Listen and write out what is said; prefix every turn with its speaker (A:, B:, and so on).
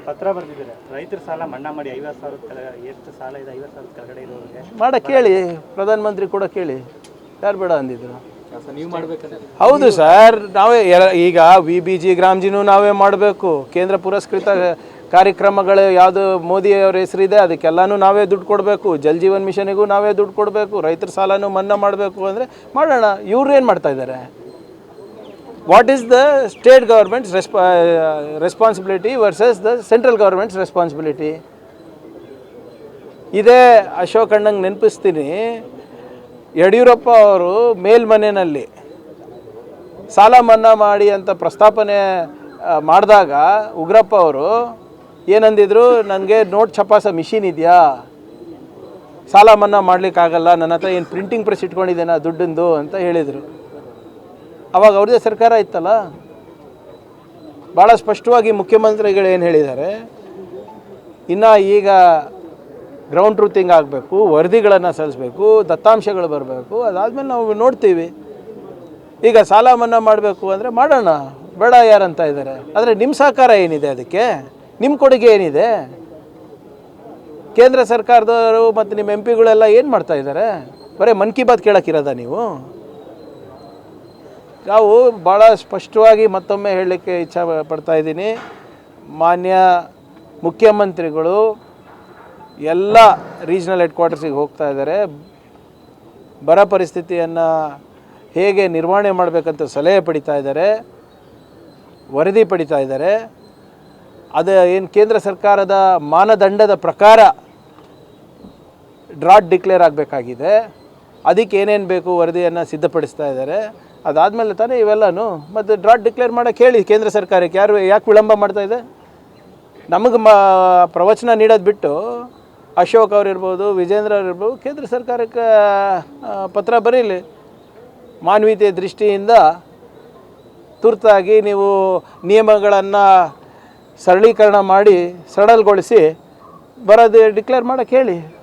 A: ಪತ್ರ ಬರೆದಿದ್ದಾರೆ, ರೈತರ ಸಾಲ ಮನ್ನಾ ಮಾಡಿ 50,000 ಎಷ್ಟು ಸಾಲ ಇದೆ 50,000 ಕೆಳಗಡೆ ಇರೋರಿಗೆ
B: ಮಾಡಕ್ಕೆ ಕೇಳಿ, ಪ್ರಧಾನಮಂತ್ರಿ ಕೂಡ ಕೇಳಿ, ಯಾರು ಬೇಡ ಅಂದಿದ್ರು.
A: ನೀವು ಮಾಡ್ಬೇಕಂದ್ರೆ
B: ಹೌದು ಸರ್, ನಾವೇ ಈಗ VBG ಗ್ರಾಮ್ಜಿನೂ ನಾವೇ ಮಾಡಬೇಕು. ಕೇಂದ್ರ ಪುರಸ್ಕೃತ ಕಾರ್ಯಕ್ರಮಗಳು ಯಾವುದು ಮೋದಿಯವರ ಹೆಸರಿದೆ ಅದಕ್ಕೆಲ್ಲನೂ ನಾವೇ ದುಡ್ಡು ಕೊಡಬೇಕು. ಜಲ್ ಜೀವನ್ ಮಿಷನಿಗೂ ನಾವೇ ದುಡ್ಡು ಕೊಡಬೇಕು. ರೈತರ ಸಾಲನೂ ಮನ್ನಾ ಮಾಡಬೇಕು ಅಂದರೆ ಮಾಡೋಣ. ಇವ್ರು ಏನು ಮಾಡ್ತಾ ಇದ್ದಾರೆ? What is the state governments responsibility versus the central governments responsibility? ಇದೇ ಅಶೋಕ್ ಅಣ್ಣಂಗೆ ನೆನಪಿಸ್ತೀನಿ, ಯಡಿಯೂರಪ್ಪ ಅವರು ಮೇಲ್ಮನೆಯಲ್ಲಿ ಸಾಲ ಮನ್ನಾ ಮಾಡಿ ಅಂತ ಪ್ರಸ್ತಾಪನೆ ಮಾಡಿದಾಗ ಉಗ್ರಪ್ಪ ಅವರು ಏನಂದಿದ್ರು, ನನಗೆ ನೋಟ್ ಛಪಾಸ ಮಿಷಿನ್ ಇದೆಯಾ, ಸಾಲ ಮನ್ನಾ ಮಾಡಲಿಕ್ಕಾಗಲ್ಲ, ನನ್ನ ಹತ್ರ ಏನು ಪ್ರಿಂಟಿಂಗ್ ಪ್ರೆಸ್ ಇಟ್ಕೊಂಡಿದ್ದೇನೆ ದುಡ್ಡಿಂದು ಅಂತ ಹೇಳಿದರು. ಅವಾಗ ಅವ್ರದ್ದೇ ಸರ್ಕಾರ ಇತ್ತಲ್ಲ. ಭಾಳ ಸ್ಪಷ್ಟವಾಗಿ ಮುಖ್ಯಮಂತ್ರಿಗಳು ಏನು ಹೇಳಿದ್ದಾರೆ, ಇನ್ನು ಈಗ ಗ್ರೌಂಡ್ ಟ್ರೂತಿಂಗ್ ಆಗಬೇಕು, ವರದಿಗಳನ್ನು ಸಲ್ಲಿಸಬೇಕು, ದತ್ತಾಂಶಗಳು ಬರಬೇಕು, ಅದಾದಮೇಲೆ ನಾವು ನೋಡ್ತೀವಿ. ಈಗ ಸಾಲ ಮನ್ನಾ ಮಾಡಬೇಕು ಅಂದರೆ ಮಾಡೋಣ, ಬೇಡ ಯಾರಂತ ಇದ್ದಾರೆ. ಆದರೆ ನಿಮ್ಮ ಸಹಕಾರ ಏನಿದೆ, ಅದಕ್ಕೆ ನಿಮ್ಮ ಕೊಡುಗೆ ಏನಿದೆ? ಕೇಂದ್ರ ಸರ್ಕಾರದವರು ಮತ್ತು ನಿಮ್ಮ MP ಗಳೆಲ್ಲ ಏನು ಮಾಡ್ತಾ ಇದ್ದಾರೆ? ಬರೀ ಮನ್ ಕಿ ಬಾತ್ ಕೇಳೋಕ್ಕಿರೋದ ನೀವು? ನಾವು ಭಾಳ ಸ್ಪಷ್ಟವಾಗಿ ಮತ್ತೊಮ್ಮೆ ಹೇಳಲಿಕ್ಕೆ ಇಚ್ಛೆ ಪಡ್ತಾ ಇದ್ದೀನಿ, ಮಾನ್ಯ ಮುಖ್ಯಮಂತ್ರಿಗಳು ಎಲ್ಲ ರೀಜ್ನಲ್ ಹೆಡ್ ಕ್ವಾರ್ಟರ್ಸಿಗೆ ಹೋಗ್ತಾ ಇದ್ದಾರೆ. ಬರ ಪರಿಸ್ಥಿತಿಯನ್ನು ಹೇಗೆ ನಿರ್ವಹಣೆ ಮಾಡಬೇಕಂತ ಸಲಹೆ ಪಡಿತಾ ಇದ್ದಾರೆ, ವರದಿ ಪಡಿತಾ ಇದ್ದಾರೆ. ಅದು ಏನು ಕೇಂದ್ರ ಸರ್ಕಾರದ ಮಾನದಂಡದ ಪ್ರಕಾರ ಡ್ರಾಟ್ ಡಿಕ್ಲೇರ್ ಆಗಬೇಕಾಗಿದೆ, ಅದಕ್ಕೆ ಏನೇನು ಬೇಕು ವರದಿಯನ್ನು ಸಿದ್ಧಪಡಿಸ್ತಾ ಇದ್ದಾರೆ. ಅದಾದಮೇಲೆ ತಾನೇ ಇವೆಲ್ಲನೂ. ಮತ್ತು ಡ್ರಾಟ್ ಡಿಕ್ಲೇರ್ ಮಾಡೋಕ್ಕೆ ಹೇಳಿ ಕೇಂದ್ರ ಸರ್ಕಾರಕ್ಕೆ. ಯಾಕೆ ವಿಳಂಬ ಮಾಡ್ತಾ ಇದೆ? ನಮಗೆ ಪ್ರವಚನ ನೀಡೋದು ಬಿಟ್ಟು ಅಶೋಕ್ ಅವರಿರ್ಬೋದು, ವಿಜೇಂದ್ರ ಅವರಿರ್ಬೋದು, ಕೇಂದ್ರ ಸರ್ಕಾರಕ್ಕೆ ಪತ್ರ ಬರೀಲಿ. ಮಾನವೀಯತೆ ದೃಷ್ಟಿಯಿಂದ ತುರ್ತಾಗಿ ನೀವು ನಿಯಮಗಳನ್ನು ಸರಳೀಕರಣ ಮಾಡಿ ಸರಳಗೊಳಿಸಿ ಬರೋದು ಡಿಕ್ಲೇರ್ ಮಾಡೋಕ್ಕೆ ಹೇಳಿ.